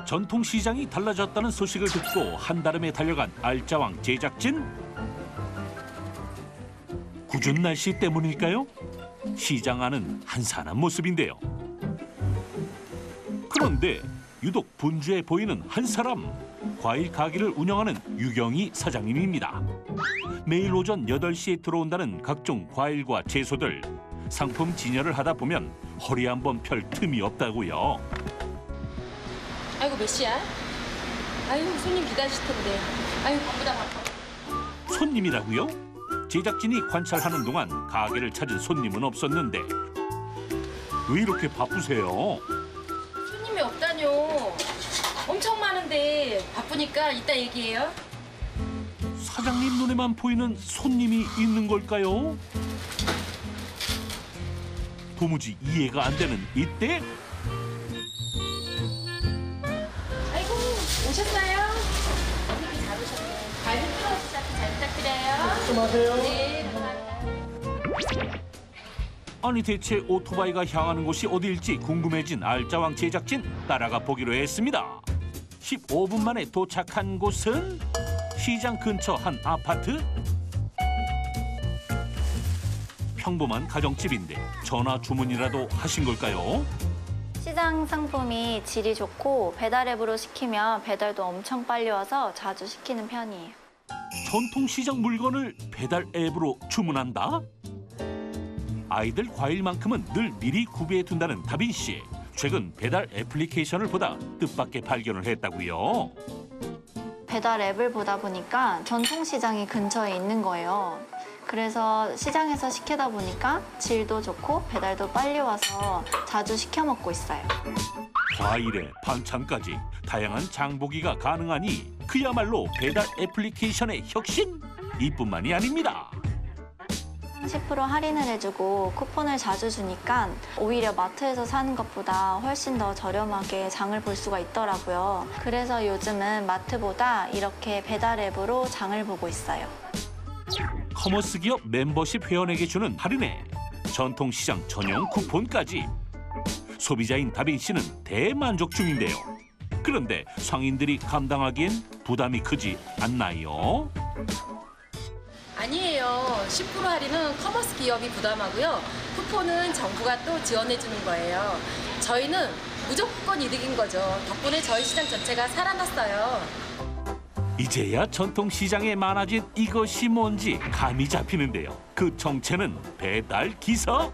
전통시장이 달라졌다는 소식을 듣고 한달음에 달려간 알짜왕 제작진. 궂은 날씨 때문일까요? 시장 안은 한산한 모습인데요. 그런데 유독 분주해 보이는 한 사람. 과일 가게를 운영하는 유경희 사장님입니다. 매일 오전 8시에 들어온다는 각종 과일과 채소들. 상품 진열을 하다 보면 허리 한번 펼 틈이 없다고요. 아이고 몇 시야? 아이고 손님 기다리실 텐데. 아이고 바쁘다 바빠. 손님이라고요? 제작진이 관찰하는 동안 가게를 찾은 손님은 없었는데 왜 이렇게 바쁘세요? 손님이 없다뇨. 엄청 많은데 바쁘니까 이따 얘기해요. 사장님 눈에만 보이는 손님이 있는 걸까요? 도무지 이해가 안 되는 이때 아이고 오셨어요? 어떻게 잘 오셨네. 과일 풀어서 잘 부탁드려요. 말씀하세요. 네 감사합니다. 아니 대체 오토바이가 향하는 곳이 어디일지 궁금해진 알짜왕 제작진 따라가 보기로 했습니다. 15분 만에 도착한 곳은 시장 근처 한 아파트. 평범한 가정집인데 전화 주문이라도 하신 걸까요? 시장 상품이 질이 좋고 배달 앱으로 시키면 배달도 엄청 빨리 와서 자주 시키는 편이에요. 전통시장 물건을 배달 앱으로 주문한다? 아이들 과일만큼은 늘 미리 구비해 둔다는 다빈 씨. 최근 배달 애플리케이션을 보다 뜻밖의 발견을 했다고요. 배달 앱을 보다 보니까 전통시장이 근처에 있는 거예요. 그래서 시장에서 시키다 보니까 질도 좋고 배달도 빨리 와서 자주 시켜 먹고 있어요. 과일에 반찬까지 다양한 장보기가 가능하니 그야말로 배달 애플리케이션의 혁신? 이뿐만이 아닙니다. 10% 할인을 해주고 쿠폰을 자주 주니까 오히려 마트에서 사는 것보다 훨씬 더 저렴하게 장을 볼 수가 있더라고요. 그래서 요즘은 마트보다 이렇게 배달 앱으로 장을 보고 있어요. 커머스 기업 멤버십 회원에게 주는 할인에 전통시장 전용 쿠폰까지. 소비자인 다빈 씨는 대만족 중인데요. 그런데 상인들이 감당하기엔 부담이 크지 않나요? 아니에요. 10% 할인은 커머스 기업이 부담하고요. 쿠폰은 정부가 또 지원해주는 거예요. 저희는 무조건 이득인 거죠. 덕분에 저희 시장 전체가 살아났어요. 이제야 전통시장에 많아진 이것이 뭔지 감이 잡히는데요. 그 정체는 배달 기사?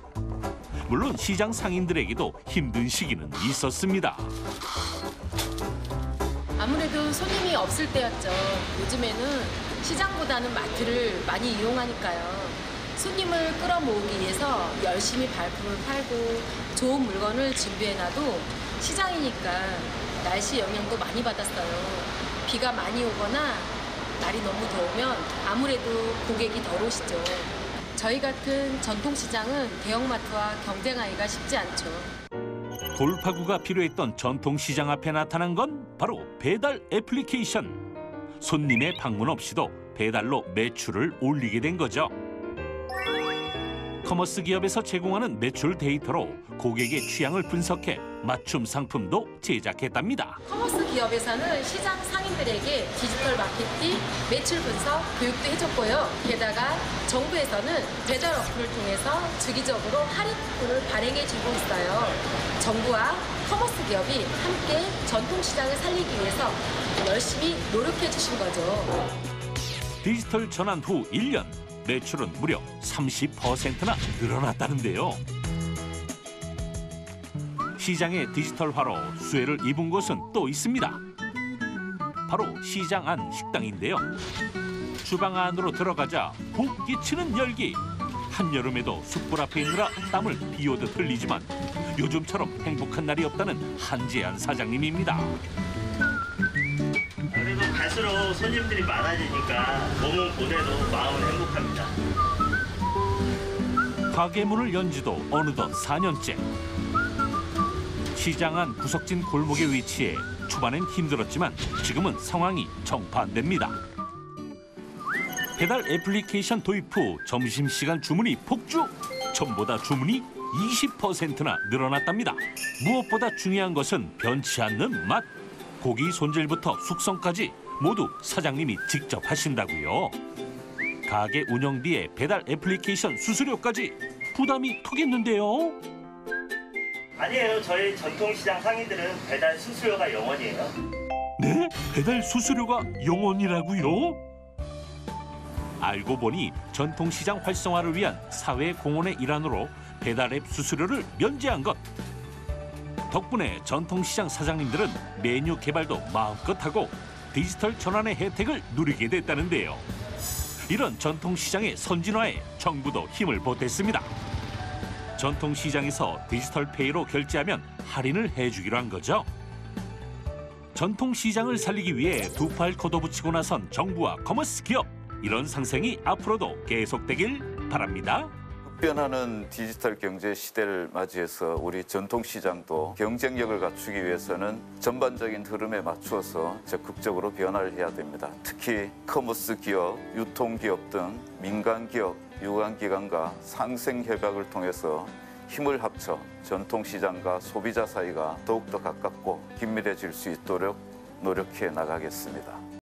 물론 시장 상인들에게도 힘든 시기는 있었습니다. 아무래도 손님이 없을 때였죠. 요즘에는 시장보다는 마트를 많이 이용하니까요. 손님을 끌어모으기 위해서 열심히 발품을 팔고 좋은 물건을 준비해놔도 시장이니까 날씨 영향도 많이 받았어요. 비가 많이 오거나 날이 너무 더우면 아무래도 고객이 덜 오시죠. 저희 같은 전통시장은 대형마트와 경쟁하기가 쉽지 않죠. 돌파구가 필요했던 전통시장 앞에 나타난 건 바로 배달 애플리케이션. 손님의 방문 없이도 배달로 매출을 올리게 된 거죠. 커머스 기업에서 제공하는 매출 데이터로 고객의 취향을 분석해 맞춤 상품도 제작했답니다. 커머스 기업에서는 시장 상인들에게 디지털 마케팅, 매출 분석, 교육도 해줬고요. 게다가 정부에서는 배달 어플을 통해서 주기적으로 할인 쿠폰을 발행해주고 있어요. 정부와 커머스 기업이 함께 전통시장을 살리기 위해서 열심히 노력해주신 거죠. 디지털 전환 후 1년, 매출은 무려 30%나 늘어났다는데요. 시장의 디지털화로 수혜를 입은 곳은 또 있습니다. 바로 시장 안 식당인데요. 주방 안으로 들어가자 훅 끼치는 열기. 한여름에도 숯불 앞에 있느라 땀을 비오듯 흘리지만 요즘처럼 행복한 날이 없다는 한재한 사장님입니다. 그래도 갈수록 손님들이 많아지니까 몸은 고대도 마음은 행복합니다. 가게 문을 연 지도 어느덧 4년째. 시장 안 구석진 골목에 위치해 초반엔 힘들었지만 지금은 상황이 정반대입니다. 배달 애플리케이션 도입 후 점심시간 주문이 폭주! 전보다 주문이 20%나 늘어났답니다. 무엇보다 중요한 것은 변치 않는 맛. 고기 손질부터 숙성까지 모두 사장님이 직접 하신다고요. 가게 운영비에 배달 애플리케이션 수수료까지 부담이 크겠는데요. 아니에요. 저희 전통시장 상인들은 배달 수수료가 0원이에요. 네? 배달 수수료가 0원이라고요? 알고 보니 전통시장 활성화를 위한 사회 공헌의 일환으로 배달앱 수수료를 면제한 것. 덕분에 전통시장 사장님들은 메뉴 개발도 마음껏 하고 디지털 전환의 혜택을 누리게 됐다는데요. 이런 전통시장의 선진화에 정부도 힘을 보탰습니다. 전통시장에서 디지털 페이로 결제하면 할인을 해주기로 한 거죠. 전통시장을 살리기 위해 두 팔 걷어붙이고 나선 정부와 커머스 기업. 이런 상생이 앞으로도 계속되길 바랍니다. 급변하는 디지털 경제 시대를 맞이해서 우리 전통시장도 경쟁력을 갖추기 위해서는 전반적인 흐름에 맞추어서 적극적으로 변화를 해야 됩니다. 특히 커머스 기업, 유통기업 등 민간기업, 유관기관과 상생협약을 통해서 힘을 합쳐 전통시장과 소비자 사이가 더욱더 가깝고 긴밀해질 수 있도록 노력해 나가겠습니다.